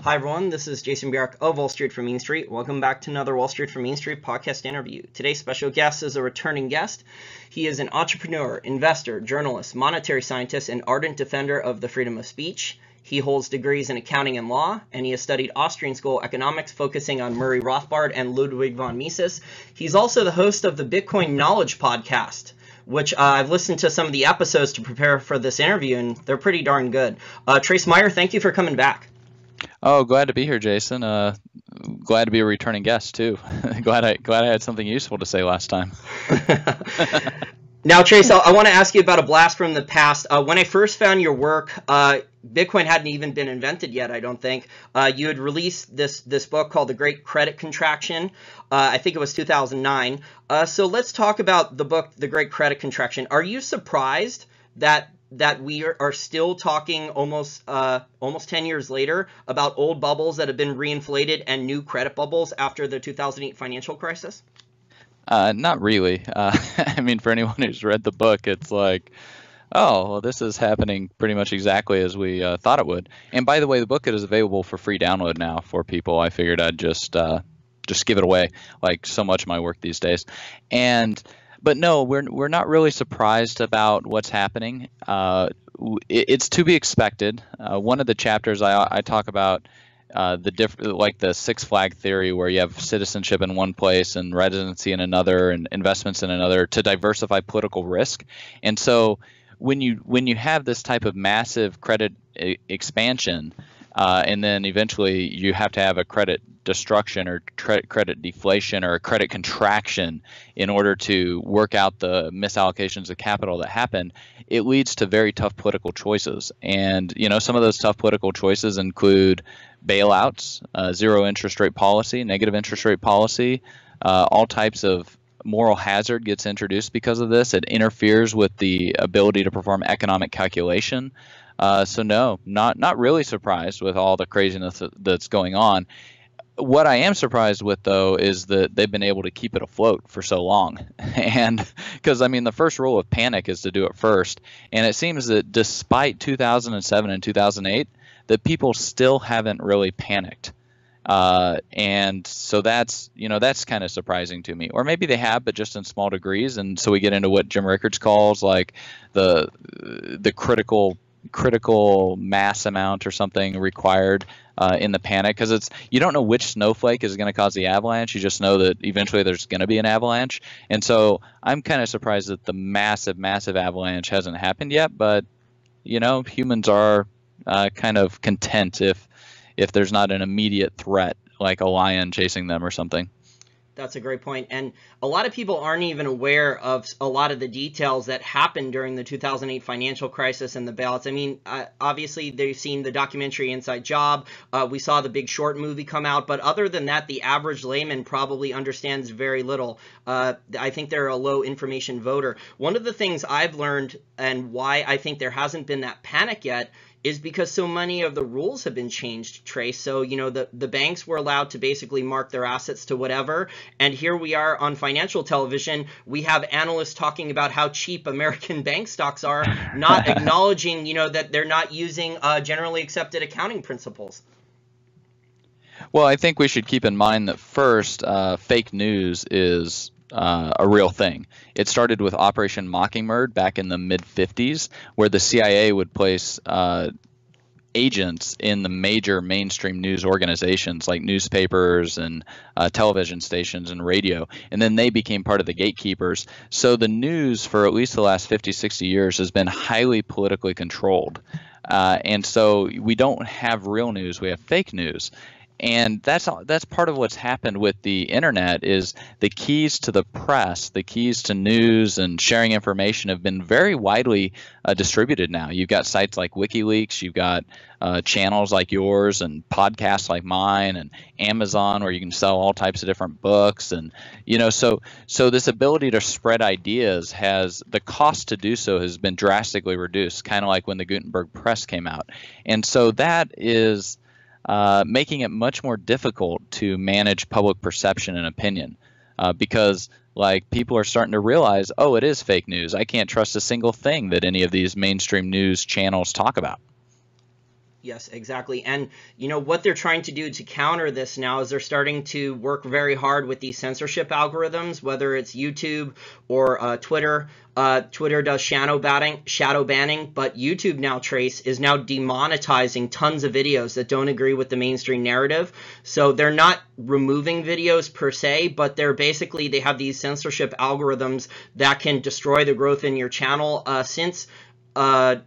Hi everyone, this is Jason Bjark of Wall Street from Main Street. Welcome back to another Wall Street from Main Street podcast interview. Today's special guest is a returning guest. He is an entrepreneur, investor, journalist, monetary scientist, and ardent defender of the freedom of speech. He holds degrees in accounting and law, and he has studied Austrian School economics, focusing on Murray Rothbard and Ludwig von Mises. He's also the host of the Bitcoin Knowledge podcast, which I've listened to some of the episodes to prepare for this interview, and they're pretty darn good. Trace Meyer, thank you for coming back. Oh, glad to be here, Jason. Glad to be a returning guest too. glad I had something useful to say last time. Now, Trace, I want to ask you about a blast from the past. When I first found your work, Bitcoin hadn't even been invented yet, I don't think. You had released this book called The Great Credit Contraction. I think it was 2009. So let's talk about the book, The Great Credit Contraction. Are you surprised that we are still talking almost 10 years later about old bubbles that have been reinflated and new credit bubbles after the 2008 financial crisis? Not really. I mean, for anyone who's read the book, it's like, oh, well, this is happening pretty much exactly as we thought it would. And by the way, the book is available for free download now for people. I figured I'd just give it away, like so much of my work these days. But no, we're not really surprised about what's happening. It's to be expected. One of the chapters I talk about the Six Flag theory, where you have citizenship in one place and residency in another and investments in another to diversify political risk. And so when you have this type of massive credit expansion, and then eventually you have to have a credit destruction or credit deflation or a credit contraction in order to work out the misallocations of capital that happen, it leads to very tough political choices. And some of those tough political choices include bailouts, zero interest rate policy, negative interest rate policy, all types of moral hazard gets introduced because of this. It interferes with the ability to perform economic calculation. So no, not really surprised with all the craziness that's going on. What I am surprised with, though, is that they've been able to keep it afloat for so long. And because, I mean, the first rule of panic is to do it first. And it seems that despite 2007 and 2008, that people still haven't really panicked. And so that's kind of surprising to me. Or maybe they have, but just in small degrees. And so we get into what Jim Rickards calls like the critical mass amount or something required in the panic, because you don't know which snowflake is going to cause the avalanche. You just know that eventually there's going to be an avalanche. And so I'm kind of surprised that the massive avalanche hasn't happened yet. But humans are kind of content if there's not an immediate threat like a lion chasing them or something. That's a great point. And a lot of people aren't even aware of a lot of the details that happened during the 2008 financial crisis and the bailouts. I mean, obviously, they've seen the documentary Inside Job. We saw the Big Short movie come out. But other than that, the average layman probably understands very little. I think they're a low information voter. One of the things I've learned and why I think there hasn't been that panic yet is because so many of the rules have been changed, Trace. So, the banks were allowed to basically mark their assets to whatever. And here we are on financial television. We have analysts talking about how cheap American bank stocks are, not acknowledging, that they're not using generally accepted accounting principles. Well, I think we should keep in mind that first, fake news is a real thing. It started with Operation Mockingbird back in the mid-50s, where the CIA would place agents in the major mainstream news organizations like newspapers and television stations and radio, and then they became part of the gatekeepers. So the news for at least the last 50, 60 years has been highly politically controlled. And so we don't have real news, we have fake news. And that's part of what's happened with the internet is the keys to the press, the keys to news and sharing information have been very widely distributed now. You've got sites like WikiLeaks, you've got channels like yours and podcasts like mine and Amazon where you can sell all types of different books. And, so this ability to spread ideas the cost to do so has been drastically reduced, kind of like when the Gutenberg Press came out. And so that is making it much more difficult to manage public perception and opinion because people are starting to realize, oh, it is fake news. I can't trust a single thing that any of these mainstream news channels talk about. Yes, exactly. And what they're trying to do to counter this now is they're starting to work very hard with these censorship algorithms, whether it's YouTube or Twitter. Twitter does shadow banning, but YouTube now, Trace, is now demonetizing tons of videos that don't agree with the mainstream narrative. So they're not removing videos per se, but they have these censorship algorithms that can destroy the growth in your channel. Since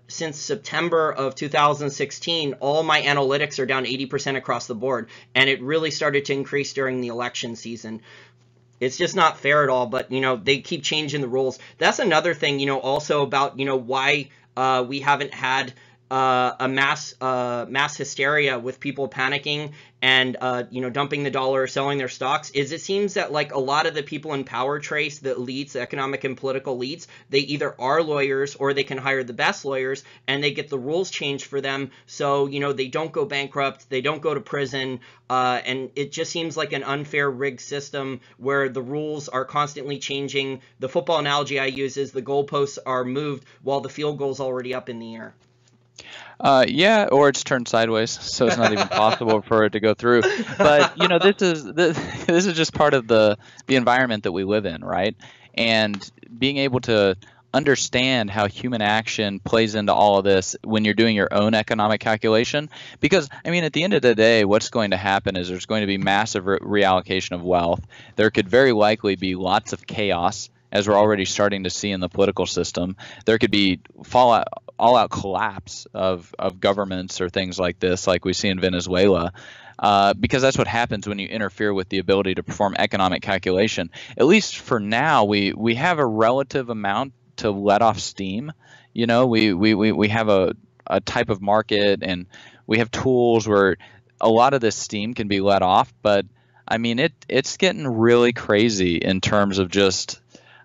September of 2016, all my analytics are down 80% across the board, and it really started to increase during the election season. It's just not fair at all, but they keep changing the rules. That's another thing, also about why we haven't had a mass hysteria with people panicking and dumping the dollar or selling their stocks. Is it seems that like a lot of the people in power, Trace, the elites, the economic and political elites, they either are lawyers or they can hire the best lawyers, and they get the rules changed for them, so they don't go bankrupt, they don't go to prison, and it just seems like an unfair, rigged system where the rules are constantly changing. The football analogy I use is the goalposts are moved while the field goal's already up in the air. Yeah, or it's turned sideways, so it's not even possible for it to go through. But this is just part of the environment that we live in, right? And being able to understand how human action plays into all of this when you're doing your own economic calculation, because I mean, at the end of the day, what's going to happen is there's going to be massive reallocation of wealth. There could very likely be lots of chaos, as we're already starting to see in the political system. There could be all-out collapse of governments or things like this, like we see in Venezuela, because that's what happens when you interfere with the ability to perform economic calculation. At least for now, we have a relative amount to let off steam. We have a type of market, and we have tools where a lot of this steam can be let off. But I mean, it's getting really crazy in terms of just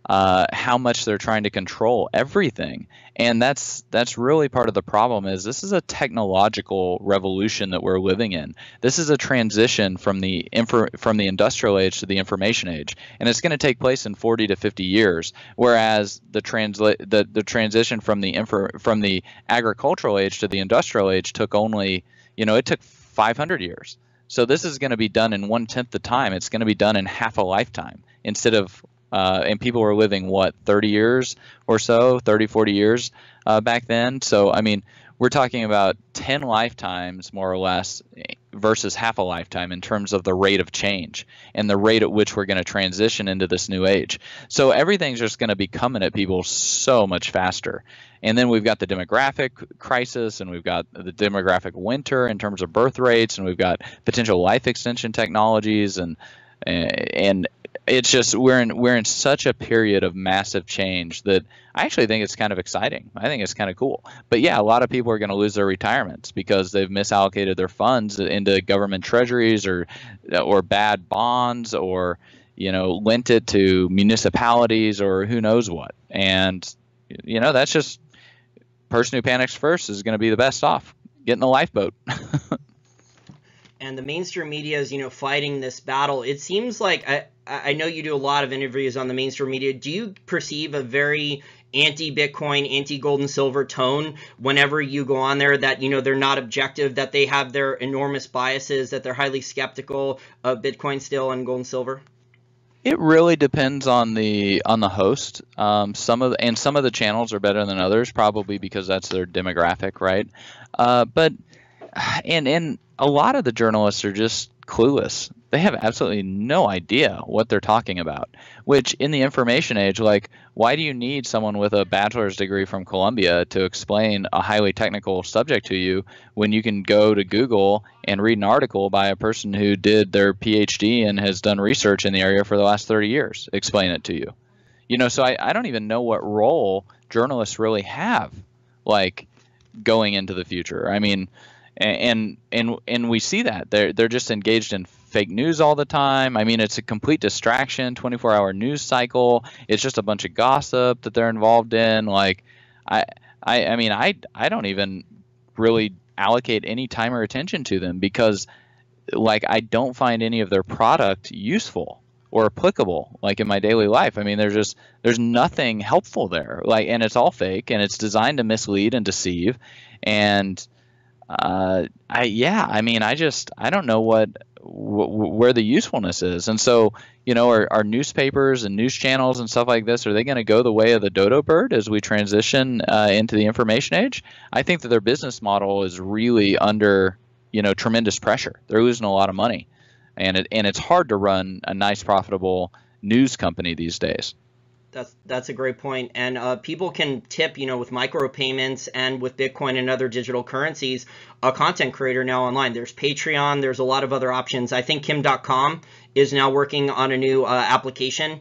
how much they're trying to control everything. And that's really part of the problem. Is this is a technological revolution that we're living in. This is a transition from the industrial age to the information age, and it's going to take place in 40 to 50 years. Whereas the transition from the agricultural age to the industrial age took only, it took 500 years. So this is going to be done in 1/10 the time. It's going to be done in half a lifetime instead of and people were living, 30 years or so, 30, 40 years back then. So, I mean, we're talking about 10 lifetimes, more or less, versus half a lifetime in terms of the rate of change and the rate at which we're going to transition into this new age. So everything's just going to be coming at people so much faster. And then we've got the demographic crisis, and we've got the demographic winter in terms of birth rates, and we've got potential life extension technologies, and it's just we're in such a period of massive change that I actually think it's kind of exciting. I think it's kind of cool. But yeah, a lot of people are going to lose their retirements because they've misallocated their funds into government treasuries or bad bonds, or lent it to municipalities or who knows what. And that's just, person who panics first is going to be the best off. Get in the lifeboat. And the mainstream media is, fighting this battle. It seems like, I know you do a lot of interviews on the mainstream media. Do you perceive a very anti-Bitcoin, anti-gold and silver tone whenever you go on there, that, they're not objective, that they have their enormous biases, that they're highly skeptical of Bitcoin still and gold and silver? It really depends on the host. Some of the channels are better than others, probably because that's their demographic, right? But a lot of the journalists are just clueless. They have absolutely no idea what they're talking about, which in the information age, like, why do you need someone with a bachelor's degree from Columbia to explain a highly technical subject to you when you can go to Google and read an article by a person who did their PhD and has done research in the area for the last 30 years, explain it to you? So I don't even know what role journalists really have, like, going into the future. I mean, and we see that they're just engaged in fake news all the time. I mean, it's a complete distraction, 24-hour news cycle. It's just a bunch of gossip that they're involved in. Like, I mean, I don't even really allocate any time or attention to them because, like, I don't find any of their product useful or applicable, like, in my daily life. I mean, there's nothing helpful there. Like, and it's all fake, and it's designed to mislead and deceive. And I mean, I don't know where the usefulness is. And so, are newspapers and news channels and stuff like this, are they going to go the way of the dodo bird as we transition into the information age? I think that their business model is really under, tremendous pressure. They're losing a lot of money, and it's hard to run a nice, profitable news company these days. That's a great point. And people can tip, with micropayments and with Bitcoin and other digital currencies, a content creator now online. There's Patreon. There's a lot of other options. I think Kim.com is now working on a new application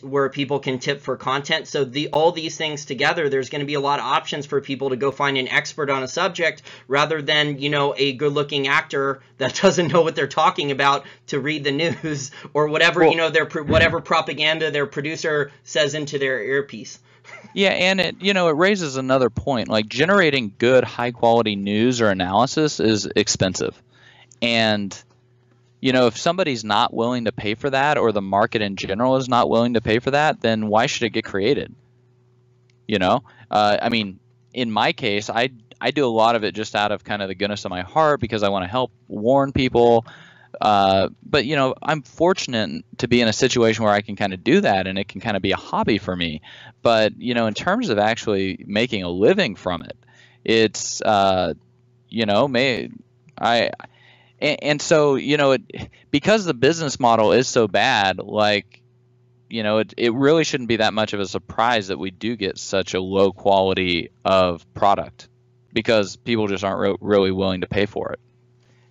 where people can tip for content. So all these things together, there's going to be a lot of options for people to go find an expert on a subject rather than, a good-looking actor that doesn't know what they're talking about to read the news or whatever, whatever propaganda their producer says into their earpiece. Yeah, and it raises another point. Like, generating good, high-quality news or analysis is expensive. And if somebody's not willing to pay for that, or the market in general is not willing to pay for that, then why should it get created? I mean, in my case, I do a lot of it just out of kind of the goodness of my heart because I want to help warn people. But I'm fortunate to be in a situation where I can kind of do that, and it can kind of be a hobby for me. But in terms of actually making a living from it, it's And so, because the business model is so bad, like, it really shouldn't be that much of a surprise that we do get such a low quality of product because people just aren't really willing to pay for it.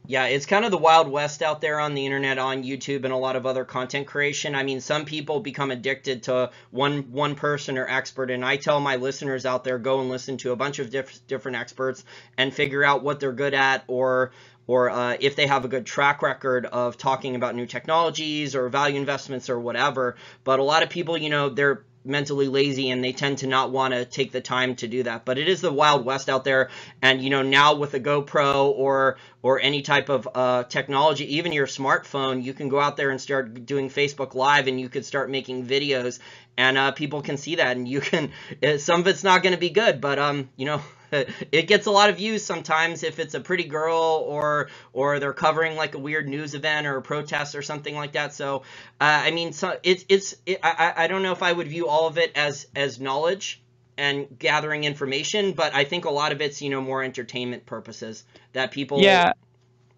Yeah, it's kind of the Wild West out there on the internet, on YouTube, and a lot of other content creation. I mean, some people become addicted to one person or expert, and I tell my listeners out there, go and listen to a bunch of different experts and figure out what they're good at, or if they have a good track record of talking about new technologies or value investments or whatever. But a lot of people, they're mentally lazy and they tend to not want to take the time to do that. But it is the Wild West out there. And, now with a GoPro or any type of technology, even your smartphone, you can go out there and start doing Facebook Live, and you could start making videos, and people can see that, and you can, some of it's not going to be good, but, it gets a lot of views sometimes if it's a pretty girl or they're covering like a weird news event or a protest or something like that. So I mean, so I don't know if I would view all of it as knowledge and gathering information, but I think a lot of it's more entertainment purposes that people. Yeah.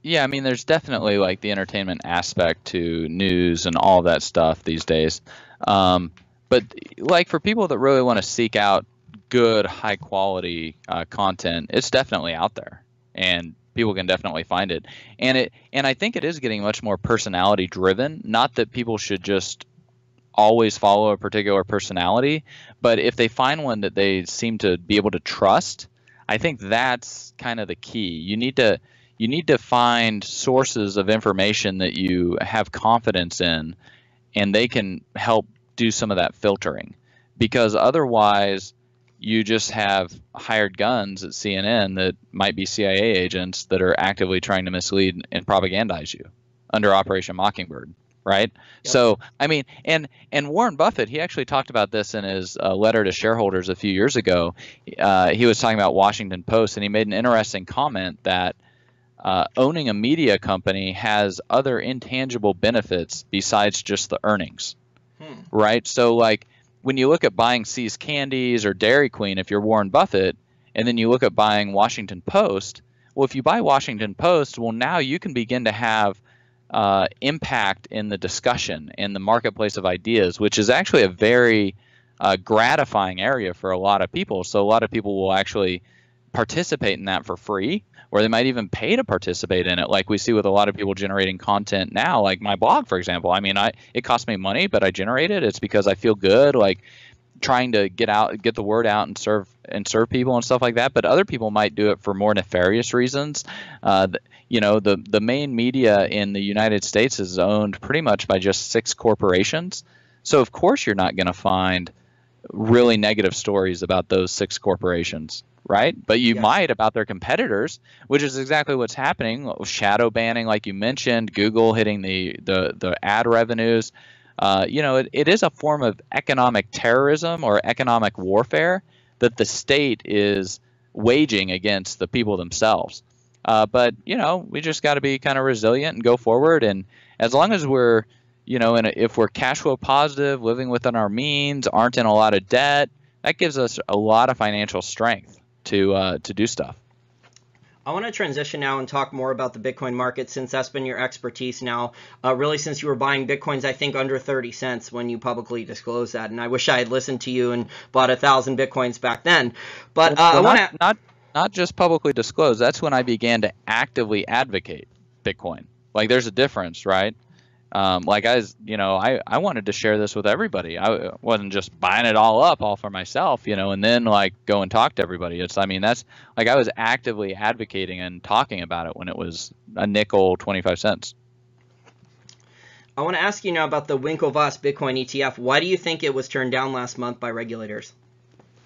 I mean, there's definitely like the entertainment aspect to news and all that stuff these days. But like for people that really want to seek out good, high quality content, it's definitely out there, and people can definitely find it. And I think it is getting much more personality driven. Not that people should just always follow a particular personality, but if they find one that they seem to be able to trust, I think that's kind of the key. You need to find sources of information that you have confidence in, and they can help do some of that filtering, because otherwise you just have hired guns at CNN that might be CIA agents that are actively trying to mislead and propagandize you under Operation Mockingbird, right? Yep. So, I mean, and Warren Buffett, he actually talked about this in his letter to shareholders a few years ago. He was talking about Washington Post, and he made an interesting comment that owning a media company has other intangible benefits besides just the earnings, right? So, like, when you look at buying See's Candies or Dairy Queen, if you're Warren Buffett, and then you look at buying Washington Post, well, if you buy Washington Post, well, now you can begin to have impact in the discussion in the marketplace of ideas, which is actually a very gratifying area for a lot of people. So a lot of people will actually participate in that for free, or they might even pay to participate in it, like we see with a lot of people generating content now, like my blog, for example. I mean, it costs me money, but I generate it. It's because I feel good, like trying to get the word out and serve people and stuff like that. But other people might do it for more nefarious reasons. The main media in the United States is owned pretty much by just 6 corporations. So of course you're not going to find really negative stories about those 6 corporations, right? But you might about their competitors, which is exactly what's happening. Shadow banning, like you mentioned, Google hitting the ad revenues. It is a form of economic terrorism or economic warfare that the state is waging against the people themselves. But we just got to be kind of resilient and go forward. And as long as we're, if we're cash flow positive, living within our means, aren't in a lot of debt, that gives us a lot of financial strength to do stuff. I want to transition now and talk more about the Bitcoin market, since that's been your expertise now, really since you were buying Bitcoins, I think, under 30 cents when you publicly disclosed that. And I wish I had listened to you and bought 1,000 Bitcoins back then. But I want to... Not just publicly disclosed. That's when I began to actively advocate Bitcoin. Like, there's a difference, right? Like, I wanted to share this with everybody. I wasn't just buying it all for myself, and then like go and talk to everybody. That's like I was actively advocating and talking about it when it was a nickel, 25 cents. I want to ask you now about the Winklevoss Bitcoin ETF. Why do you think it was turned down last month by regulators?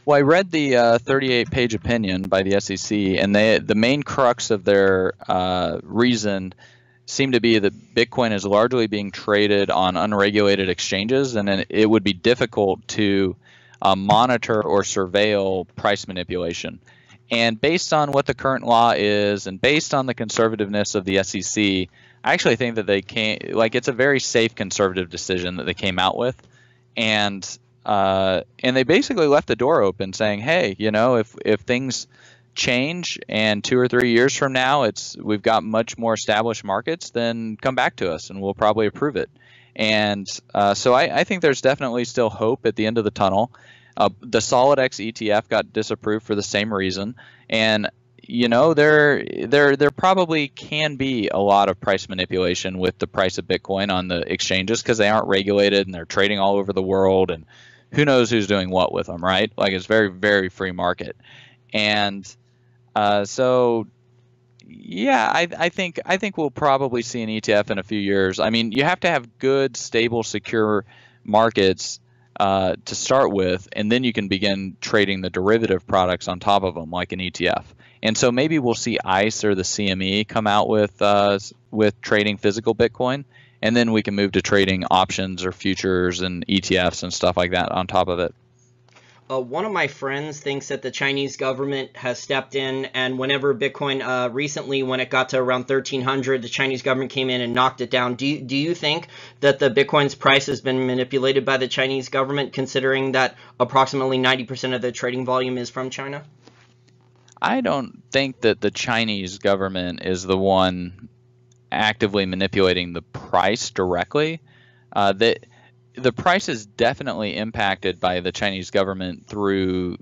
Well, I read the 38-page opinion by the SEC, and the main crux of their reason seemed to be that Bitcoin is largely being traded on unregulated exchanges, and it would be difficult to monitor or surveil price manipulation. And based on what the current law is, and based on the conservativeness of the SEC, I actually think that it's a very safe conservative decision that they came out with, and they basically left the door open, saying, hey, if things change and 2 or 3 years from now we've got much more established markets, then come back to us and we'll probably approve it. And so I think there's definitely still hope at the end of the tunnel. The SolidX ETF got disapproved for the same reason, and there probably can be a lot of price manipulation with the price of Bitcoin on the exchanges because they aren't regulated and they're trading all over the world, and who knows who's doing what with them, right? Like, it's very, very free market. And so yeah, I think we'll probably see an ETF in a few years. I mean, you have to have good, stable, secure markets to start with, and then you can begin trading the derivative products on top of them, like an ETF. And so maybe we'll see ICE or the CME come out with trading physical Bitcoin, and then we can move to trading options or futures and ETFs and stuff like that on top of it. One of my friends thinks that the Chinese government has stepped in, and whenever Bitcoin recently, when it got to around 1,300, the Chinese government came in and knocked it down. Do you think that the Bitcoin's price has been manipulated by the Chinese government, considering that approximately 90% of the trading volume is from China? I don't think that the Chinese government is the one actively manipulating the price directly. The price is definitely impacted by the Chinese government through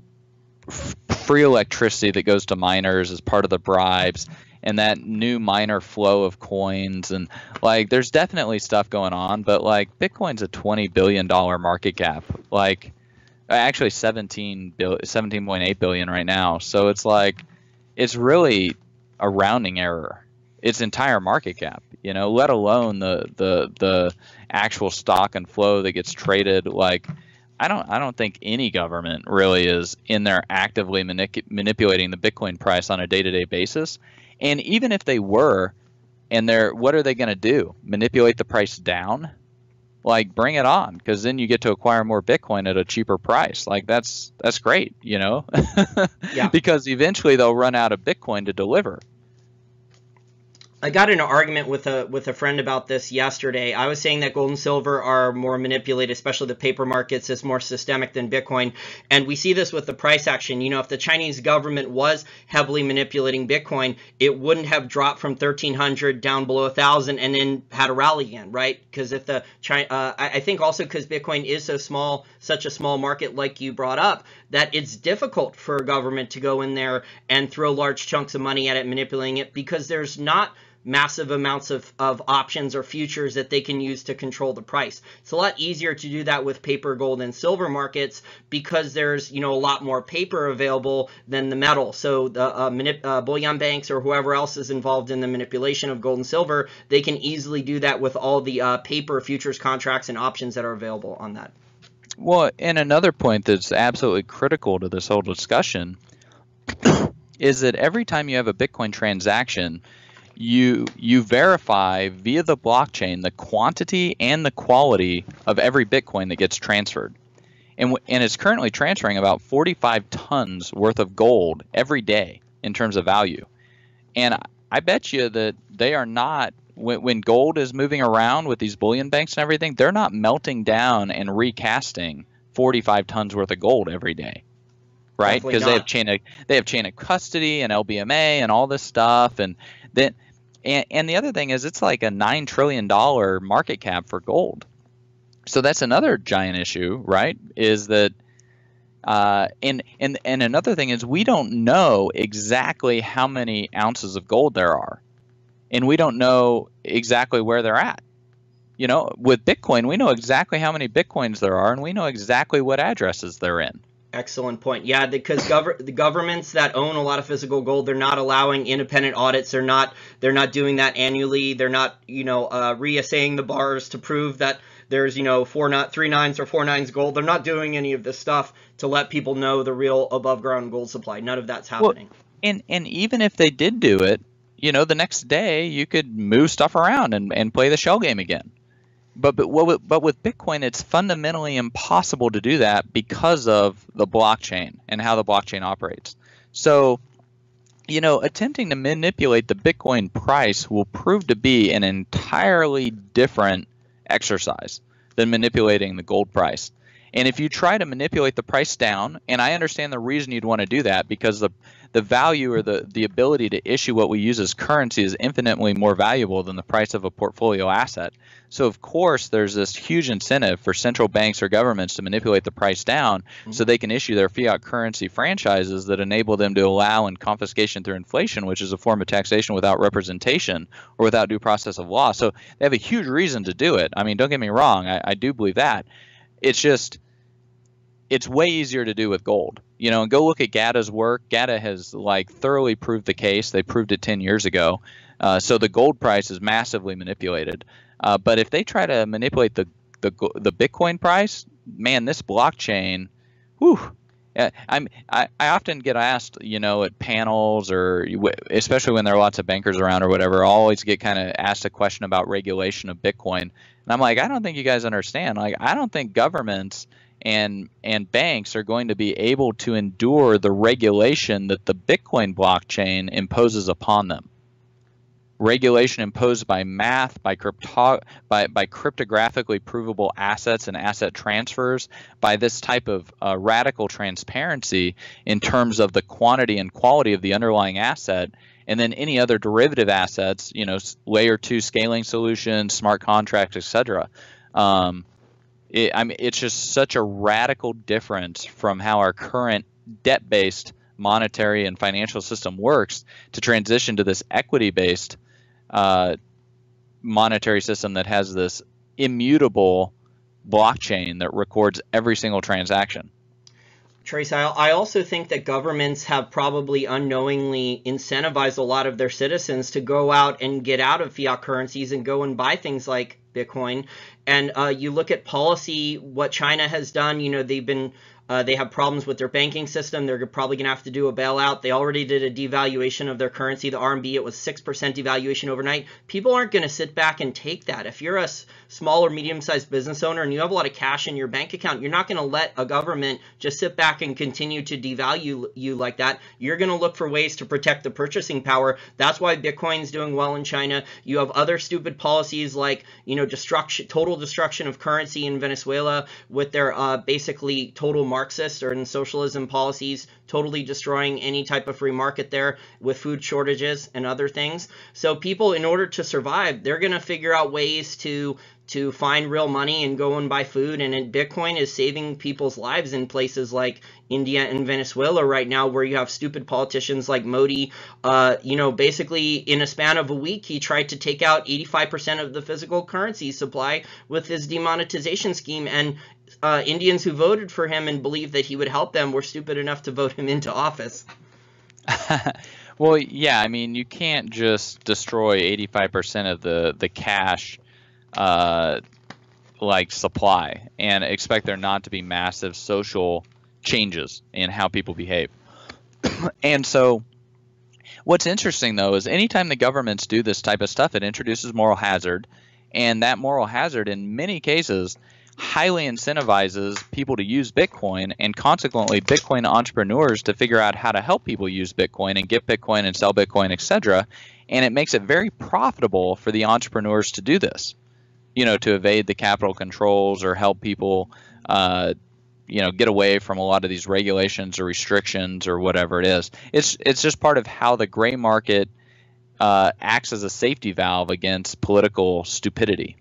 free electricity that goes to miners as part of the bribes, and that new miner flow of coins, and like there's definitely stuff going on. But like Bitcoin's a $20 billion market cap, like actually 17.8 billion right now. So it's like it's really a rounding error. Its entire market cap, let alone the actual stock and flow that gets traded. Like, I don't think any government really is in there actively manipulating the Bitcoin price on a day-to-day basis. And even if they were, what are they going to do? Manipulate the price down? Like, bring it on, because then you get to acquire more Bitcoin at a cheaper price. Like, that's great, Yeah. Because eventually they'll run out of Bitcoin to deliver. I got in an argument with a friend about this yesterday. I was saying that gold and silver are more manipulated, especially the paper markets, is more systemic than Bitcoin. And we see this with the price action. If the Chinese government was heavily manipulating Bitcoin, it wouldn't have dropped from 1,300 down below 1,000 and then had a rally again, right? Because if I think also because Bitcoin is such a small market, like you brought up, that it's difficult for a government to go in there and throw large chunks of money at it, manipulating it, because there's not massive amounts of options or futures that they can use to control the price. It's a lot easier to do that with paper, gold, and silver markets because there's a lot more paper available than the metal. So the bullion banks or whoever else is involved in the manipulation of gold and silver, they can easily do that with all the paper futures contracts and options that are available on that. Well, and another point that's absolutely critical to this whole discussion is that every time you have a Bitcoin transaction, you verify via the blockchain the quantity and the quality of every Bitcoin that gets transferred. And it's currently transferring about 45 tons worth of gold every day in terms of value. And I bet you that they are not, when gold is moving around with these bullion banks and everything, they're not melting down and recasting 45 tons worth of gold every day, right? Definitely Because not. they have chain of custody and LBMA and all this stuff, and then and the other thing is it's like a $9 trillion market cap for gold. So that's another giant issue, right? Is that and another thing is we don't know exactly how many ounces of gold there are, and we don't know exactly where they're at. You know, with Bitcoin, we know exactly how many Bitcoins there are, and we know exactly what addresses they're in. Excellent point. Yeah, because the governments that own a lot of physical gold, they're not allowing independent audits. They're not doing that annually. They're not, reassaying the bars to prove that there's, 3 nines or 4 nines gold. They're not doing any of this stuff to let people know the real above ground gold supply. None of that's happening. Well, and even if they did do it, the next day you could move stuff around and play the shell game again. But with Bitcoin, it's fundamentally impossible to do that because of the blockchain and how the blockchain operates. So, attempting to manipulate the Bitcoin price will prove to be an entirely different exercise than manipulating the gold price. And if you try to manipulate the price down, and I understand the reason you'd want to do that, because the value or the ability to issue what we use as currency is infinitely more valuable than the price of a portfolio asset. So of course there's this huge incentive for central banks or governments to manipulate the price down so they can issue their fiat currency franchises that enable them to allow in confiscation through inflation, which is a form of taxation without representation or without due process of law. So they have a huge reason to do it. I mean, don't get me wrong, I do believe that. It's just, it's way easier to do with gold. And go look at GATA's work. GATA has thoroughly proved the case. They proved it 10 years ago. So the gold price is massively manipulated. But if they try to manipulate the Bitcoin price, man, this blockchain, whew. I often get asked, at panels or especially when there are lots of bankers around or whatever, I'll always get kind of asked a question about regulation of Bitcoin. And I'm like, I don't think you guys understand. I don't think governments and banks are going to be able to endure the regulation that the Bitcoin blockchain imposes upon them. Regulation imposed by math, by cryptographically provable assets and asset transfers, by this type of radical transparency in terms of the quantity and quality of the underlying asset, and then any other derivative assets, layer 2 scaling solutions, smart contracts, etc. It's just such a radical difference from how our current debt-based monetary and financial system works to transition to this equity-based monetary system that has this immutable blockchain that records every single transaction. Trace, I also think that governments have probably unknowingly incentivized a lot of their citizens to go out and get out of fiat currencies and go and buy things like Bitcoin. And you look at policy, what China has done, they have problems with their banking system. They're probably going to have to do a bailout. They already did a devaluation of their currency, the RMB. It was 6% devaluation overnight. People aren't going to sit back and take that. If you're a small or medium-sized business owner and you have a lot of cash in your bank account, you're not going to let a government just sit back and continue to devalue you like that. You're going to look for ways to protect the purchasing power. That's why Bitcoin's doing well in China. You have other stupid policies like, total destruction of currency in Venezuela with their basically total Marxist or in socialism policies, totally destroying any type of free market there with food shortages and other things. So people, in order to survive, they're going to figure out ways to find real money and go and buy food. And Bitcoin is saving people's lives in places like India and Venezuela right now, where you have stupid politicians like Modi. Basically in a span of a week, he tried to take out 85% of the physical currency supply with his demonetization scheme. And Indians who voted for him and believed that he would help them were stupid enough to vote him into office. Well, yeah, I mean, you can't just destroy 85% of the cash supply and expect there not to be massive social changes in how people behave. And so what's interesting, though, is anytime the governments do this type of stuff, it introduces moral hazard. And that moral hazard, in many cases, highly incentivizes people to use Bitcoin, and consequently Bitcoin entrepreneurs to figure out how to help people use Bitcoin and get Bitcoin and sell Bitcoin, etc. And it makes it very profitable for the entrepreneurs to do this, to evade the capital controls or help people, get away from a lot of these regulations or restrictions or whatever it is. It's just part of how the gray market acts as a safety valve against political stupidity.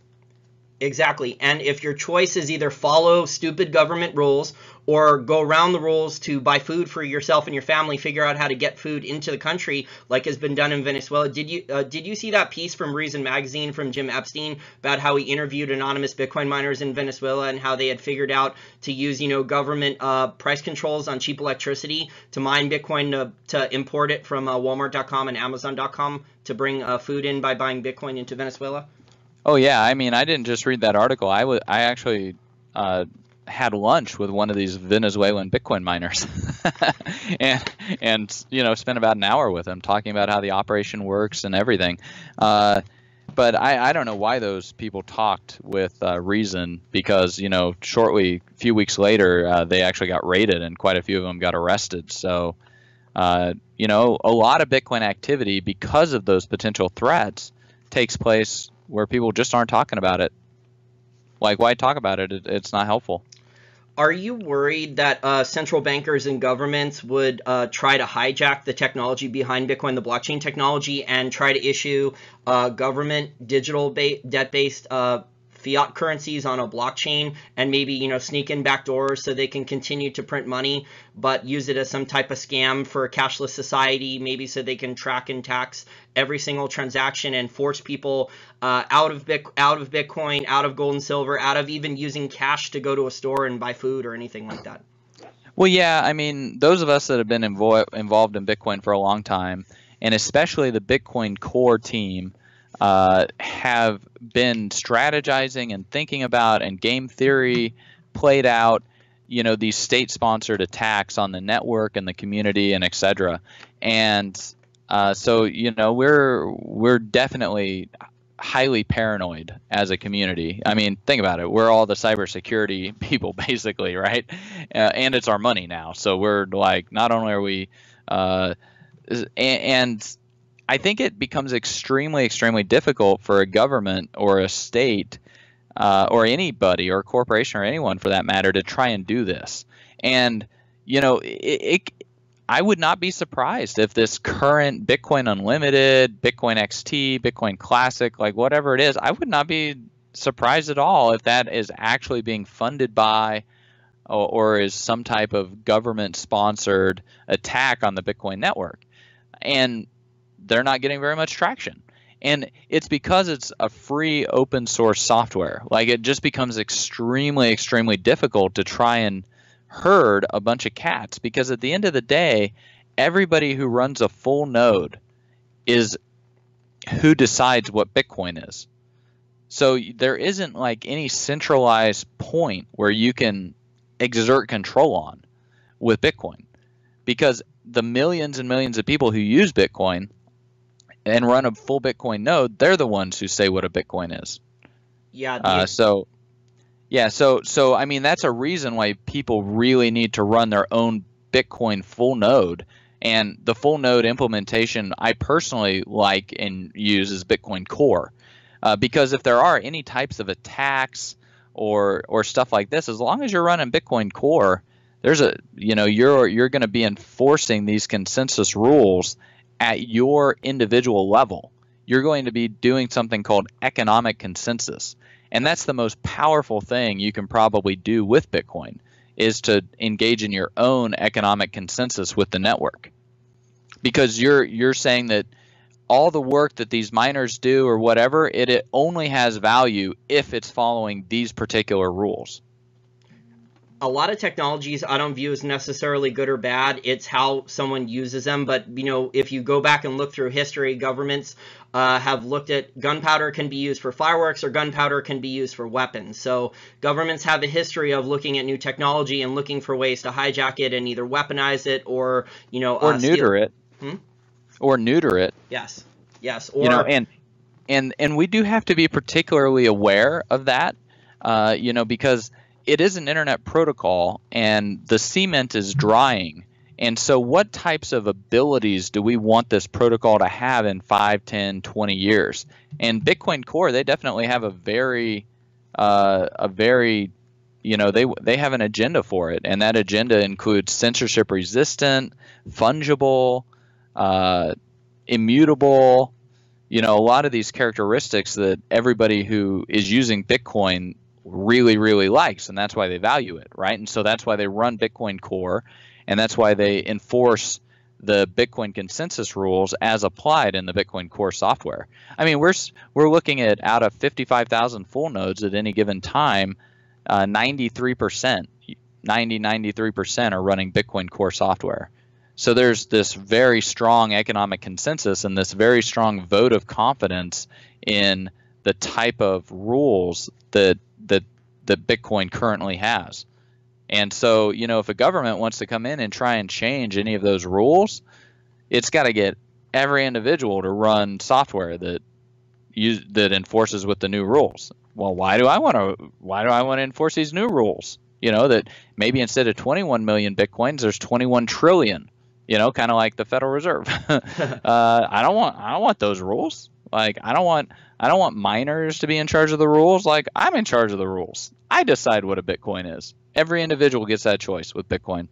Exactly. And if your choice is either follow stupid government rules or go around the rules to buy food for yourself and your family, figure out how to get food into the country like has been done in Venezuela. Did you see that piece from Reason Magazine from Jim Epstein about how he interviewed anonymous Bitcoin miners in Venezuela and how they had figured out to use, government price controls on cheap electricity to mine Bitcoin to import it from Walmart.com and Amazon.com to bring food in by buying Bitcoin into Venezuela? Oh yeah, I mean, I didn't just read that article. I actually had lunch with one of these Venezuelan Bitcoin miners, and spent about an hour with him talking about how the operation works and everything. But I don't know why those people talked with Reason, because shortly, a few weeks later, they actually got raided and quite a few of them got arrested. So a lot of Bitcoin activity, because of those potential threats, takes place where people just aren't talking about it. Like, why talk about it? It's not helpful. Are you worried that central bankers and governments would try to hijack the technology behind Bitcoin, the blockchain technology, and try to issue government digital debt-based fiat currencies on a blockchain, and maybe sneak in backdoors so they can continue to print money but use it as some type of scam for a cashless society, maybe so they can track and tax every single transaction and force people out of Bitcoin, out of gold and silver, out of even using cash to go to a store and buy food or anything like that? Well, yeah, I mean, those of us that have been involved in Bitcoin for a long time, and especially the Bitcoin core team, have been strategizing and thinking about, and game theory played out, these state-sponsored attacks on the network and the community and etc. And so we're definitely highly paranoid as a community. I mean, think about it. We're all the cybersecurity people, basically, right? And it's our money now. So we're like, not only are we, and I think it becomes extremely, extremely difficult for a government or a state or anybody or a corporation or anyone for that matter to try and do this. And, I would not be surprised if this current Bitcoin Unlimited, Bitcoin XT, Bitcoin Classic, like whatever it is, I would not be surprised at all if that is actually being funded by or is some type of government-sponsored attack on the Bitcoin network. And they're not getting very much traction. And it's because it's a free open source software. Like, it just becomes extremely, extremely difficult to try and herd a bunch of cats, because at the end of the day, everybody who runs a full node is who decides what Bitcoin is. So there isn't like any centralized point where you can exert control on with Bitcoin, because the millions and millions of people who use Bitcoin and run a full Bitcoin node, they're the ones who say what a Bitcoin is. Yeah. So I mean, that's a reason why people really need to run their own Bitcoin full node. And the full node implementation I personally like and use is Bitcoin Core, because if there are any types of attacks or stuff like this, as long as you're running Bitcoin Core, there's you're going to be enforcing these consensus rules at your individual level. You're going to be doing something called economic consensus. And that's the most powerful thing you can probably do with Bitcoin, is to engage in your own economic consensus with the network. Because you're saying that all the work that these miners do or whatever, it only has value if it's following these particular rules. A lot of technologies I don't view as necessarily good or bad. It's how someone uses them. But, if you go back and look through history, governments have looked at gunpowder can be used for fireworks or gunpowder can be used for weapons. So governments have a history of looking at new technology and looking for ways to hijack it and either weaponize it or, or neuter it. Or neuter it. Yes. Or, and we do have to be particularly aware of that. because it is an internet protocol and the cement is drying. And so what types of abilities do we want this protocol to have in 5, 10, 20 years? And Bitcoin Core, they definitely have they have an agenda for it. And that agenda includes censorship resistant, fungible, immutable, a lot of these characteristics that everybody who is using Bitcoin really, really likes, and that's why they value it, right? And so that's why they run Bitcoin Core, and that's why they enforce the Bitcoin consensus rules as applied in the Bitcoin Core software. I mean, we're looking at out of 55,000 full nodes at any given time, 93% are running Bitcoin Core software. So there's this very strong economic consensus and this very strong vote of confidence in the type of rules that Bitcoin currently has. And so, if a government wants to come in and try and change any of those rules, it's got to get every individual to run software that enforces with the new rules. Well, why do I want to enforce these new rules? That maybe instead of 21 million Bitcoins, there's 21 trillion. Kind of like the Federal Reserve. I don't want those rules. Like, I don't want miners to be in charge of the rules. Like, I'm in charge of the rules. I decide what a Bitcoin is. Every individual gets that choice with Bitcoin.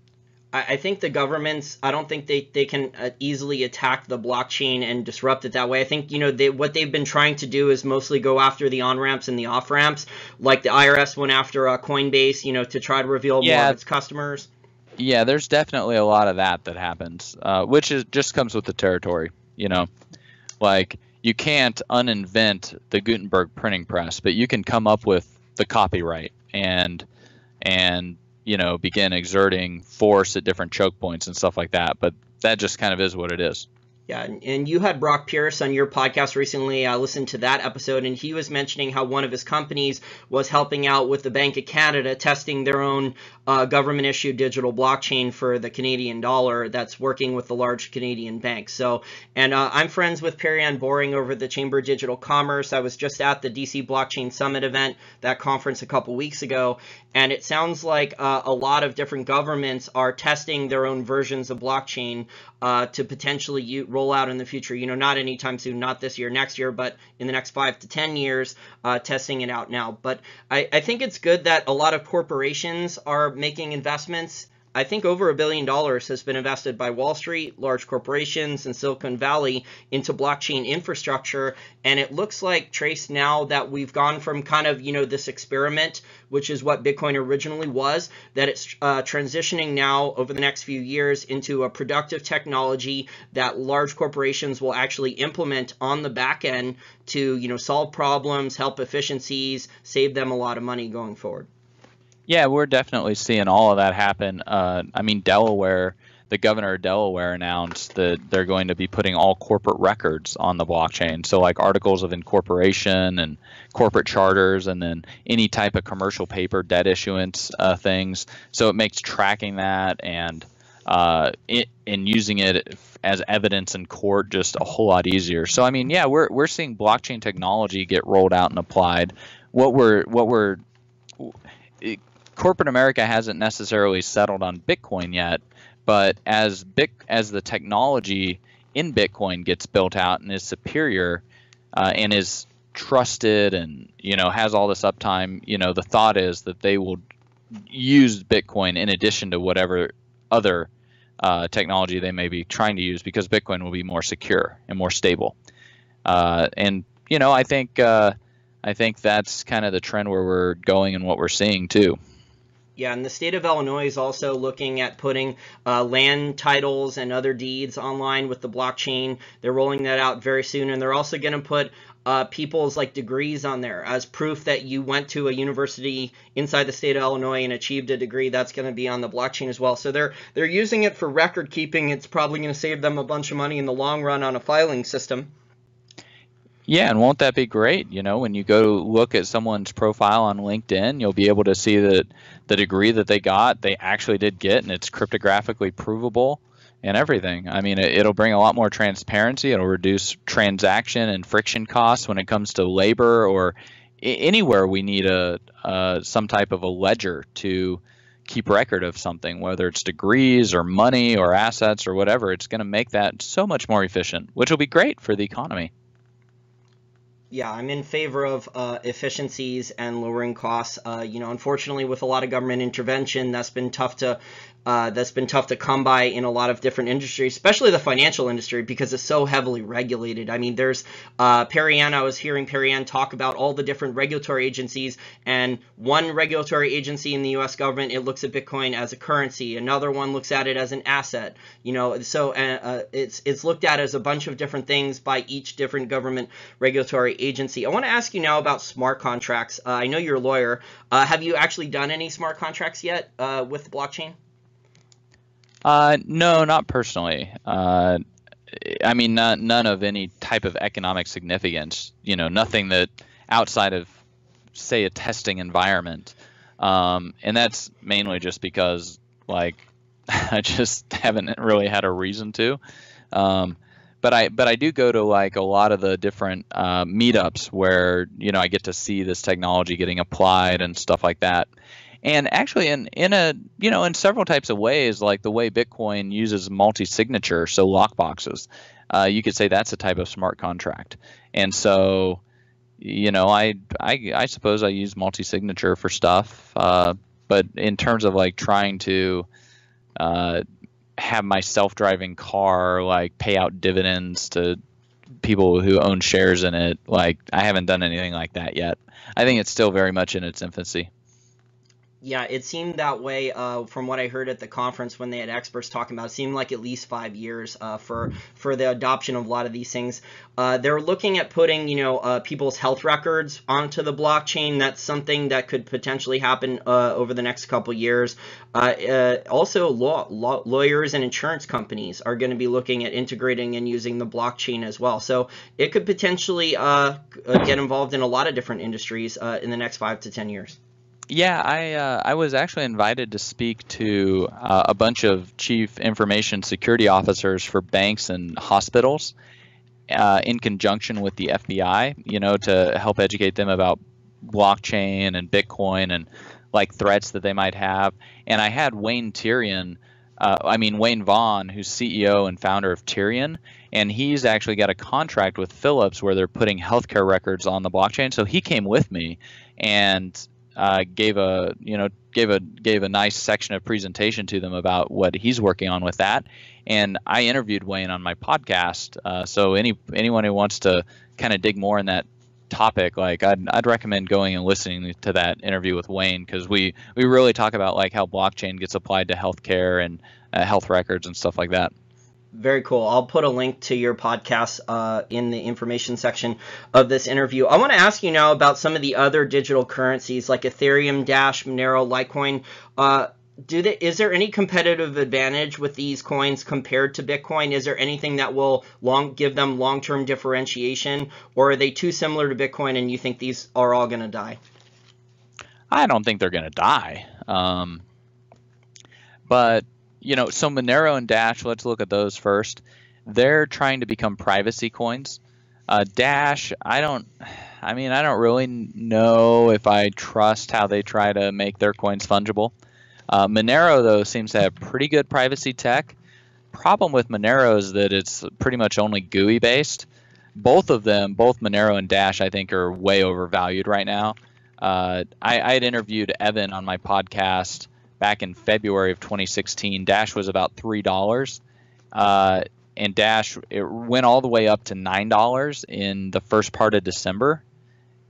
I think the governments, I don't think they can easily attack the blockchain and disrupt it that way. I think, what they've been trying to do is mostly go after the on-ramps and the off-ramps, like the IRS went after Coinbase, to try to reveal more of its customers. Yeah, there's definitely a lot of that happens, which just comes with the territory, Like, you can't uninvent the Gutenberg printing press, but you can come up with the copyright and begin exerting force at different choke points and stuff like that. But that just kind of is what it is. Yeah, and you had Brock Pierce on your podcast recently. I listened to that episode, and he was mentioning how one of his companies was helping out with the Bank of Canada testing their own government-issued digital blockchain for the Canadian dollar that's working with the large Canadian banks. So, and I'm friends with Perry-Ann Boring over the Chamber of Digital Commerce. I was just at the DC Blockchain Summit event, that conference a couple weeks ago, and it sounds like a lot of different governments are testing their own versions of blockchain to potentially roll out in the future, not anytime soon, not this year, next year, but in the next 5 to 10 years, testing it out now. But I think it's good that a lot of corporations are making investments. I think over $1 billion has been invested by Wall Street, large corporations, and Silicon Valley into blockchain infrastructure. And it looks like, Trace, now that we've gone from kind of, this experiment, which is what Bitcoin originally was, that it's transitioning now over the next few years into a productive technology that large corporations will actually implement on the back end to, solve problems, help efficiencies, save them a lot of money going forward. Yeah, we're definitely seeing all of that happen. Delaware, the governor of Delaware announced that they're going to be putting all corporate records on the blockchain. So like articles of incorporation and corporate charters, and then any type of commercial paper, debt issuance things. So it makes tracking that and using it as evidence in court just a whole lot easier. So we're seeing blockchain technology get rolled out and applied. Corporate America hasn't necessarily settled on Bitcoin yet, but as the technology in Bitcoin gets built out and is superior and is trusted and has all this uptime, the thought is that they will use Bitcoin in addition to whatever other technology they may be trying to use, because Bitcoin will be more secure and more stable. I think that's kind of the trend where we're going and what we're seeing too. Yeah, and the state of Illinois is also looking at putting land titles and other deeds online with the blockchain. They're rolling that out very soon, and they're also going to put people's degrees on there as proof that you went to a university inside the state of Illinois and achieved a degree. That's going to be on the blockchain as well. So they're using it for record keeping. It's probably going to save them a bunch of money in the long run on a filing system. Yeah, and won't that be great? When you go look at someone's profile on LinkedIn, you'll be able to see that the degree that they got, they actually did get, and it's cryptographically provable and everything. It'll bring a lot more transparency. It'll reduce transaction and friction costs when it comes to labor or anywhere we need some type of a ledger to keep record of something, whether it's degrees or money or assets or whatever. It's going to make that so much more efficient, which will be great for the economy. Yeah, I'm in favor of efficiencies and lowering costs. Unfortunately, with a lot of government intervention, that's been tough to come by in a lot of different industries, especially the financial industry, because it's so heavily regulated. I mean, there's Perianne. I was hearing Perianne talk about all the different regulatory agencies, and one regulatory agency in the U.S. government, it looks at Bitcoin as a currency. Another one looks at it as an asset. So it's looked at as a bunch of different things by each different government regulatory agency. I want to ask you now about smart contracts. I know you're a lawyer. Have you actually done any smart contracts yet with the blockchain? No, not personally. I mean, none of any type of economic significance. Nothing that outside of, say, a testing environment. And that's mainly just because, I just haven't really had a reason to. But I do go to a lot of the different meetups where I get to see this technology getting applied and stuff like that. And actually, in several types of ways, like the way Bitcoin uses multi-signature, so lockboxes, you could say that's a type of smart contract. And so, I suppose I use multi-signature for stuff, but in terms of trying to have my self-driving car pay out dividends to people who own shares in it, I haven't done anything like that yet. I think it's still very much in its infancy. Yeah, it seemed that way from what I heard at the conference when they had experts talking about it. It seemed like at least 5 years for the adoption of a lot of these things. They're looking at putting, people's health records onto the blockchain. That's something that could potentially happen over the next couple years. Also, lawyers and insurance companies are going to be looking at integrating and using the blockchain as well. So it could potentially get involved in a lot of different industries in the next 5 to 10 years. Yeah, I was actually invited to speak to a bunch of chief information security officers for banks and hospitals in conjunction with the FBI, to help educate them about blockchain and Bitcoin and threats that they might have. And I had Wayne Vaughn, who's CEO and founder of Tyrion, and he's actually got a contract with Philips where they're putting healthcare records on the blockchain. So he came with me and gave a nice section of presentation to them about what he's working on with that, and I interviewed Wayne on my podcast. So anyone who wants to kind of dig more in that topic, I'd recommend going and listening to that interview with Wayne, because we really talk about how blockchain gets applied to healthcare and health records and stuff like that. Very cool. I'll put a link to your podcast in the information section of this interview. I want to ask you now about some of the other digital currencies like Ethereum, Dash, Monero, Litecoin. Is there any competitive advantage with these coins compared to Bitcoin? Is there anything that will give them long-term differentiation, or are they too similar to Bitcoin and you think these are all going to die? I don't think they're going to die. But so Monero and Dash, let's look at those first. They're trying to become privacy coins. Dash, I don't really know if I trust how they try to make their coins fungible. Monero, though, seems to have pretty good privacy tech. Problem with Monero is that it's pretty much only GUI based. Both of them, both Monero and Dash, I think are way overvalued right now. I had interviewed Evan on my podcast back in February of 2016. Dash was about $3, and Dash, it went all the way up to $9 in the first part of December,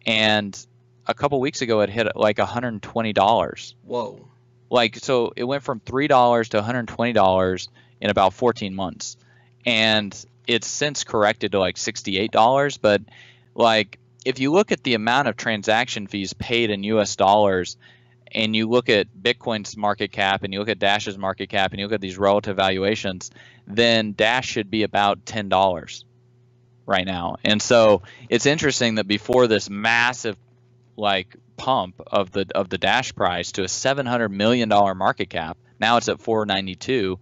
and a couple weeks ago it hit $120. Whoa! So it went from $3 to $120 in about 14 months, and it's since corrected to $68. But if you look at the amount of transaction fees paid in US dollars, and you look at Bitcoin's market cap, and you look at Dash's market cap, and you look at these relative valuations, then Dash should be about $10 right now. And so it's interesting that before this massive pump of the Dash price to a $700 million market cap, now it's at $492.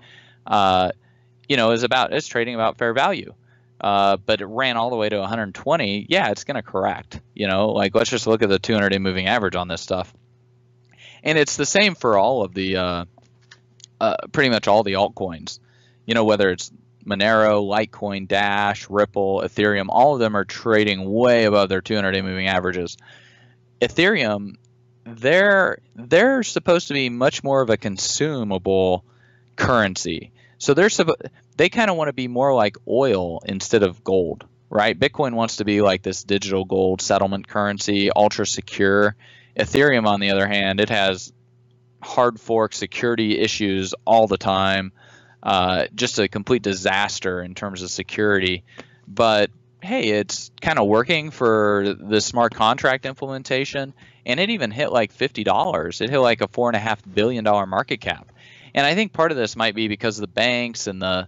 It's trading about fair value. but it ran all the way to 120, yeah, it's going to correct. Like let's just look at the 200-day moving average on this stuff. And it's the same for all of the, pretty much all the altcoins. Whether it's Monero, Litecoin, Dash, Ripple, Ethereum, all of them are trading way above their 200-day moving averages. Ethereum, they're supposed to be much more of a consumable currency. So they kind of want to be more like oil instead of gold, right? Bitcoin wants to be like this digital gold settlement currency, ultra secure. Ethereum, on the other hand, it has hard fork security issues all the time. Just a complete disaster in terms of security. But hey, it's kind of working for the smart contract implementation, and it even hit like $50. It hit like a $4.5 billion market cap. And I think part of this might be because of the banks and like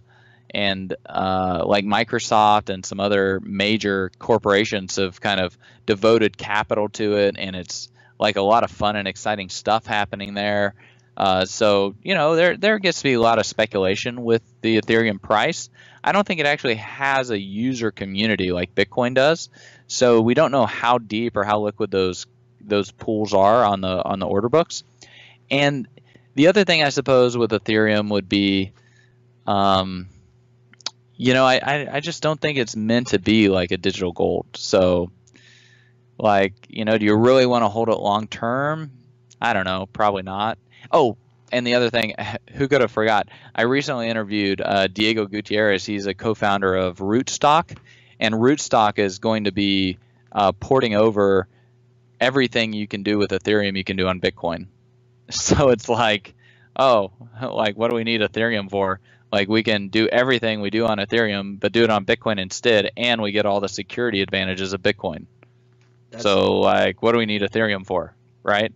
Microsoft and some other major corporations have kind of devoted capital to it, and it's like a lot of fun and exciting stuff happening there. So there gets to be a lot of speculation with the Ethereum price. I don't think it actually has a user community like Bitcoin does, so we don't know how deep or how liquid those pools are on the order books. And the other thing I suppose with Ethereum would be, I just don't think it's meant to be like a digital gold. So, do you really want to hold it long term? I don't know, probably not. Oh, and the other thing, who could have forgot? I recently interviewed Diego Gutierrez. He's a co-founder of Rootstock, and Rootstock is going to be porting over everything you can do with Ethereum you can do on Bitcoin. So it's like, what do we need Ethereum for? Like, we can do everything we do on Ethereum, but do it on Bitcoin instead, and we get all the security advantages of Bitcoin. So, what do we need Ethereum for, right?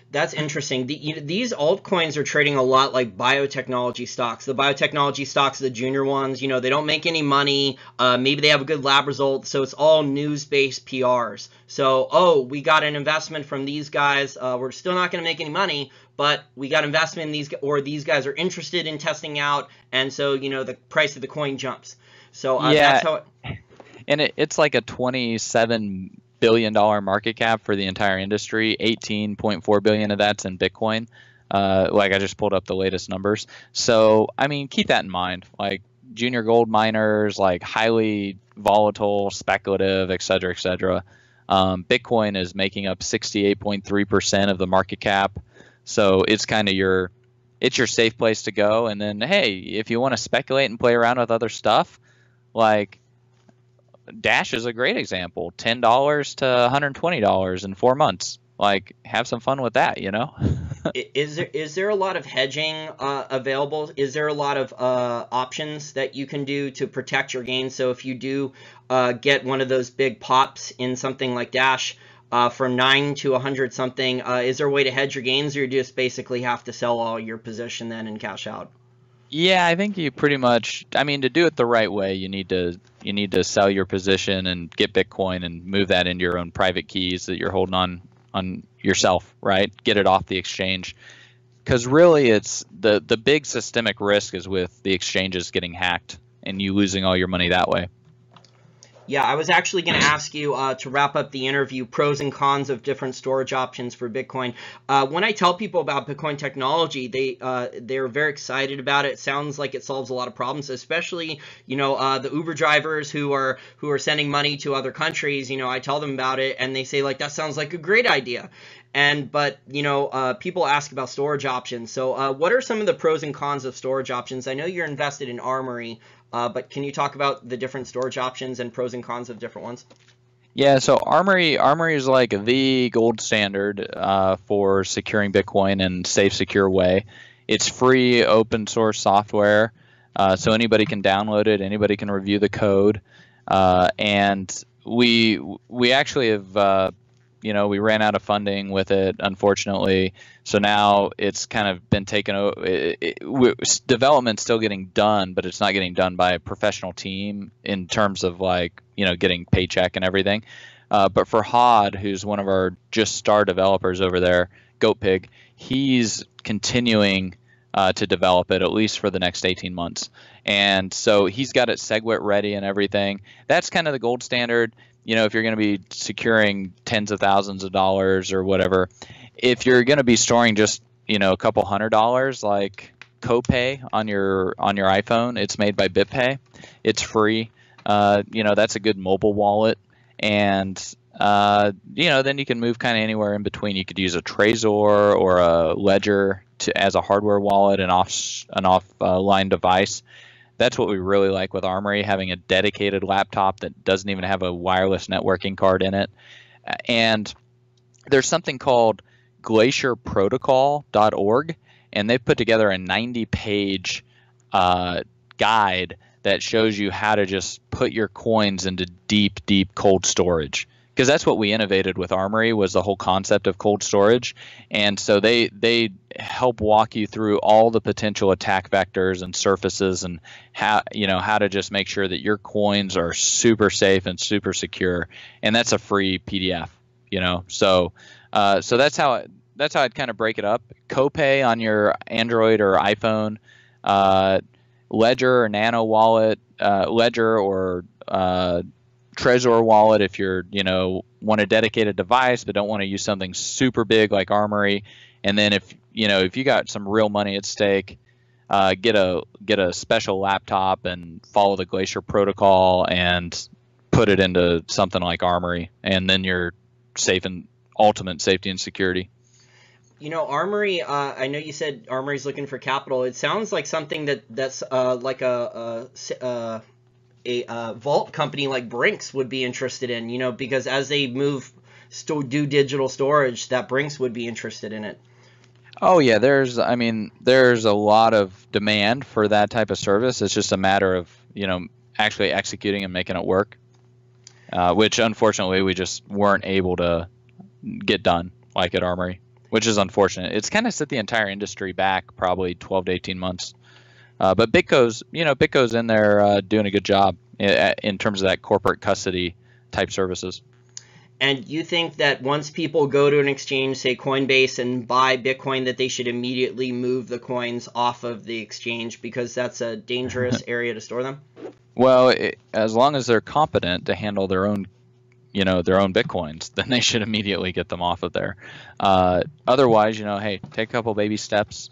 That's interesting. These altcoins are trading a lot like biotechnology stocks. The biotechnology stocks, the junior ones, they don't make any money. Maybe they have a good lab result, so it's all news-based PRs. So, we got an investment from these guys. We're still not going to make any money, but we got investment in these, or these guys are interested in testing out, and so, the price of the coin jumps. So that's how and it's like a $27 billion market cap for the entire industry. 18.4 billion of that's in Bitcoin. I just pulled up the latest numbers. So, keep that in mind. Like, junior gold miners, like highly volatile, speculative, et cetera, et cetera. Bitcoin is making up 68.3% of the market cap. So it's kind of your safe place to go. And then, hey, if you want to speculate and play around with other stuff, like Dash is a great example. $10 to $120 in 4 months. Like, have some fun with that, Is there a lot of hedging available? Is there a lot of options that you can do to protect your gains? So if you do get one of those big pops in something like Dash from 9 to 100 something, is there a way to hedge your gains, or you just basically have to sell all your position then and cash out? Yeah, I think you pretty much, to do it the right way, you need to sell your position and get Bitcoin and move that into your own private keys that you're holding on yourself, right? Get it off the exchange. Because really it's the big systemic risk is with the exchanges getting hacked and you losing all your money that way. Yeah, I was actually going to ask you to wrap up the interview, pros and cons of different storage options for Bitcoin. When I tell people about Bitcoin technology, they're very excited about it. It sounds like it solves a lot of problems, especially the Uber drivers who are sending money to other countries. I tell them about it, and they say like that sounds like a great idea. But people ask about storage options. So what are some of the pros and cons of storage options? I know you're invested in Armory. But can you talk about the different storage options and pros and cons of different ones? Yeah, so Armory is like the gold standard for securing Bitcoin in a safe, secure way. It's free, open source software, so anybody can download it, anybody can review the code, and we actually have we ran out of funding with it, unfortunately. So now it's kind of been taken over. Development's still getting done, but it's not getting done by a professional team in terms of getting paycheck and everything. But for Hod, who's one of our just star developers over there, GoatPig, he's continuing to develop it, at least for the next 18 months. And so he's got it SegWit ready and everything. That's kind of the gold standard. If you're going to be securing tens of thousands of dollars or whatever, if you're going to be storing just, a couple $100 like Copay on your iPhone, it's made by BitPay. It's free. That's a good mobile wallet. And, then you can move kind of anywhere in between. You could use a Trezor or a Ledger as a hardware wallet, an offline device. That's what we really like with Armory, having a dedicated laptop that doesn't even have a wireless networking card in it. And there's something called glacierprotocol.org, and they put together a 90-page guide that shows you how to just put your coins into deep, deep cold storage. Because that's what we innovated with Armory, was the whole concept of cold storage. And so they help walk you through all the potential attack vectors and surfaces, and how to just make sure that your coins are super safe and super secure. And that's a free PDF. So that's how I'd kind of break it up. Copay on your Android or iPhone, Ledger or Nano Wallet, Ledger or Trezor wallet if you're want a dedicated device but don't want to use something super big like Armory. And then if you got some real money at stake, get a special laptop and follow the Glacier protocol and put it into something like Armory, and then you're safe in ultimate safety and security. Armory, I know you said Armory's looking for capital. It sounds like something that's like a vault company like Brinks would be interested in, because as they do digital storage, that Brinks would be interested in it. Oh yeah, there's a lot of demand for that type of service. It's just a matter of, actually executing and making it work, which unfortunately we just weren't able to get done like at Armory, which is unfortunate. It's kind of set the entire industry back probably 12 to 18 months. But BitGo's in there doing a good job in terms of that corporate custody type services. And you think that once people go to an exchange, say Coinbase, and buy Bitcoin, that they should immediately move the coins off of the exchange because that's a dangerous area to store them? Well, as long as they're competent to handle their own Bitcoins, then they should immediately get them off of there. Otherwise, hey, take a couple baby steps.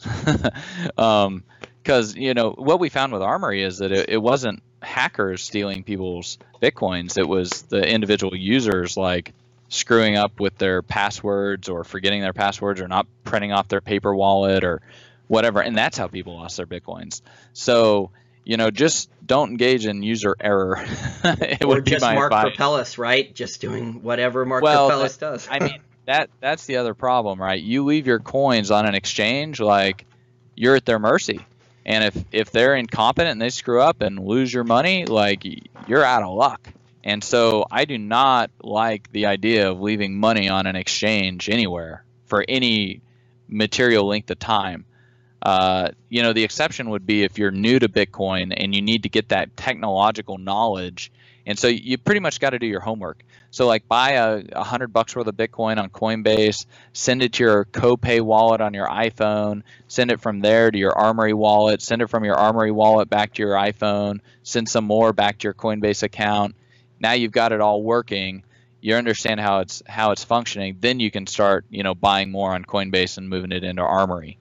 Because, what we found with Armory is that it wasn't hackers stealing people's Bitcoins. It was the individual users screwing up with their passwords or forgetting their passwords or not printing off their paper wallet or whatever. And that's how people lost their Bitcoins. So, just don't engage in user error. Or just Mark Karpelès, right? Just doing whatever Mark Karpelès does. That's the other problem, right? You leave your coins on an exchange, you're at their mercy. And if they're incompetent and they screw up and lose your money, you're out of luck. And so I do not like the idea of leaving money on an exchange anywhere for any material length of time. The exception would be if you're new to Bitcoin and you need to get that technological knowledge. And so you pretty much got to do your homework. So buy $100 worth of Bitcoin on Coinbase, send it to your Copay wallet on your iPhone, send it from there to your Armory wallet, send it from your Armory wallet back to your iPhone, send some more back to your Coinbase account. Now you've got it all working. You understand how it's functioning. Then you can start, buying more on Coinbase and moving it into Armory.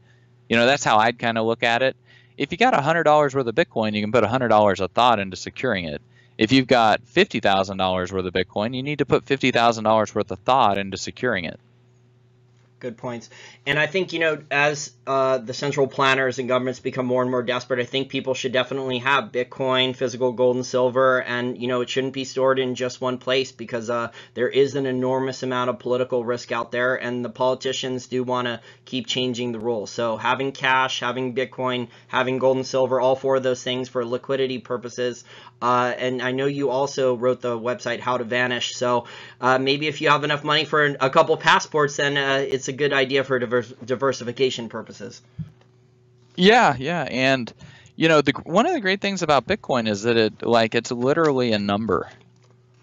That's how I'd kind of look at it. If you got $100 worth of Bitcoin, you can put $100 of thought into securing it. If you've got $50,000 worth of Bitcoin, you need to put $50,000 worth of thought into securing it. Good points. And I think, as the central planners and governments become more and more desperate, I think people should definitely have Bitcoin, physical gold and silver, and, it shouldn't be stored in just one place because there is an enormous amount of political risk out there, and the politicians do want to keep changing the rules. So having cash, having Bitcoin, having gold and silver, all four of those things for liquidity purposes. And I know you also wrote the website How to Vanish. So maybe if you have enough money for a couple passports, then it's a good idea for diversification purposes. Yeah. And, one of the great things about Bitcoin is that it's literally a number.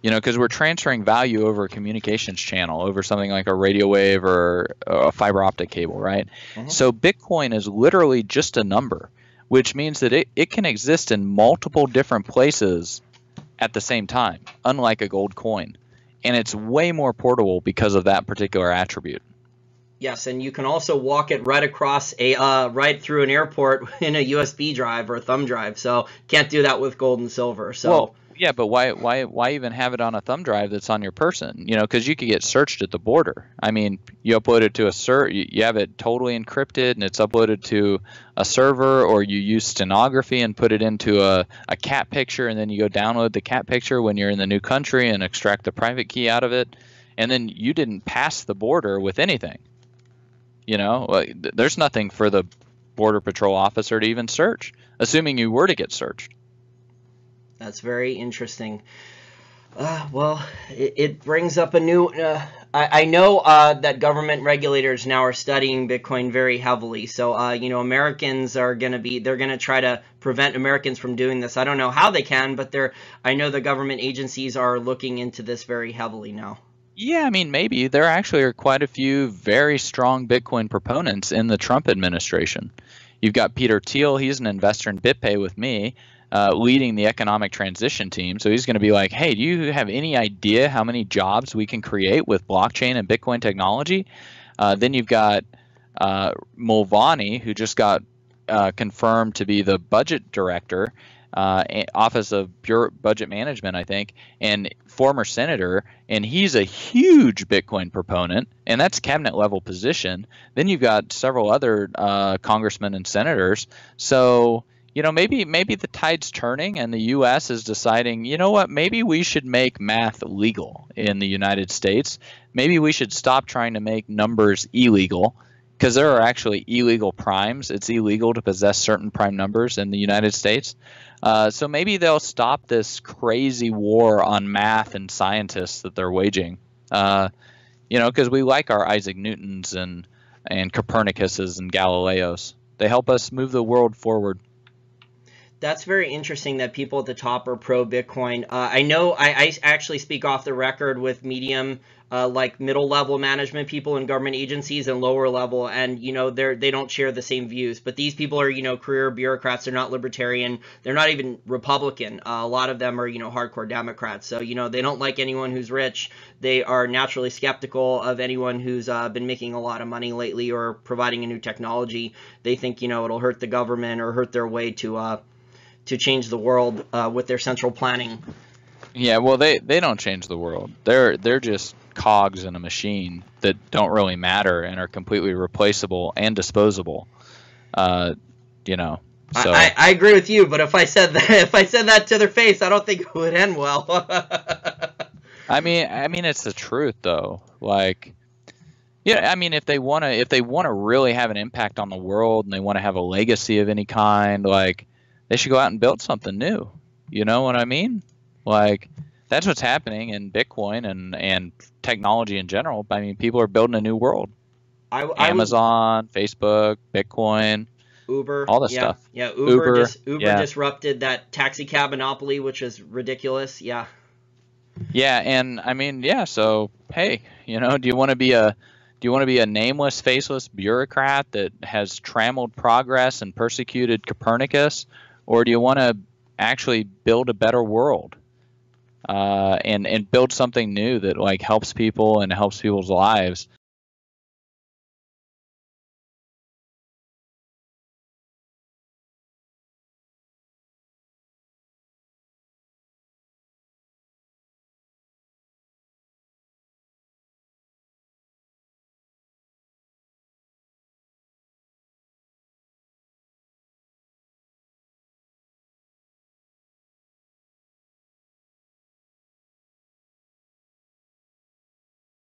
Because we're transferring value over a communications channel, over something like a radio wave or a fiber optic cable, right? So Bitcoin is literally just a number, which means that it can exist in multiple different places at the same time, unlike a gold coin. And it's way more portable because of that particular attribute. Yes, and you can also walk it right across right through an airport in a USB drive or a thumb drive. So can't do that with gold and silver. So well, yeah, but why even have it on a thumb drive that's on your person? Because you could get searched at the border. I mean, you upload it to you have it totally encrypted and it's uploaded to a server, or you use stenography and put it into a cat picture, and then you go download the cat picture when you're in the new country and extract the private key out of it, and then you didn't pass the border with anything. There's nothing for the Border Patrol officer to even search, assuming you were to get searched. That's very interesting. Well, it brings up a new... I know that government regulators now are studying Bitcoin very heavily. So, Americans are going to they're going to try to prevent Americans from doing this. I don't know how they can, but I know the government agencies are looking into this very heavily now. Yeah, I mean, maybe. There actually are quite a few very strong Bitcoin proponents in the Trump administration. You've got Peter Thiel. He's an investor in BitPay with me, leading the economic transition team. So he's going to be like, hey, do you have any idea how many jobs we can create with blockchain and Bitcoin technology? Then you've got Mulvaney, who just got confirmed to be the budget director, Office of Budget Management, I think, and former senator, and he's a huge Bitcoin proponent, and that's cabinet level position. Then you've got several other congressmen and senators. So, maybe the tide's turning and the U.S. is deciding, maybe we should make math legal in the United States. Maybe we should stop trying to make numbers illegal, because there are actually illegal primes. It's illegal to possess certain prime numbers in the United States. So maybe they'll stop this crazy war on math and scientists that they're waging. Because we like our Isaac Newtons and Copernicuses and Galileos. They help us move the world forward. That's very interesting that people at the top are pro Bitcoin. I know I actually speak off the record with medium, like middle level management people in government agencies and lower level, and they don't share the same views. But these people are career bureaucrats. They're not libertarian. They're not even Republican. A lot of them are hardcore Democrats. So they don't like anyone who's rich. They are naturally skeptical of anyone who's been making a lot of money lately or providing a new technology. They think it'll hurt the government or hurt their way to change the world with their central planning. Yeah, well, they don't change the world. They're just cogs in a machine that don't really matter and are completely replaceable and disposable. So I agree with you, but if I said that to their face, I don't think it would end well. I mean, it's the truth though. Like, yeah, I mean, if they want to really have an impact on the world and they want to have a legacy of any kind, like, they should go out and build something new. You know what I mean? Like, that's what's happening in Bitcoin and technology in general. I mean, people are building a new world. Amazon, Facebook, Bitcoin, Uber, all this stuff. Yeah, Uber disrupted that taxi cab monopoly, which is ridiculous. Yeah. Yeah, and I mean, yeah. So hey, do you want to be a nameless, faceless bureaucrat that has trammeled progress and persecuted Copernicus? Or do you want to actually build a better world and build something new that like helps people and helps people's lives?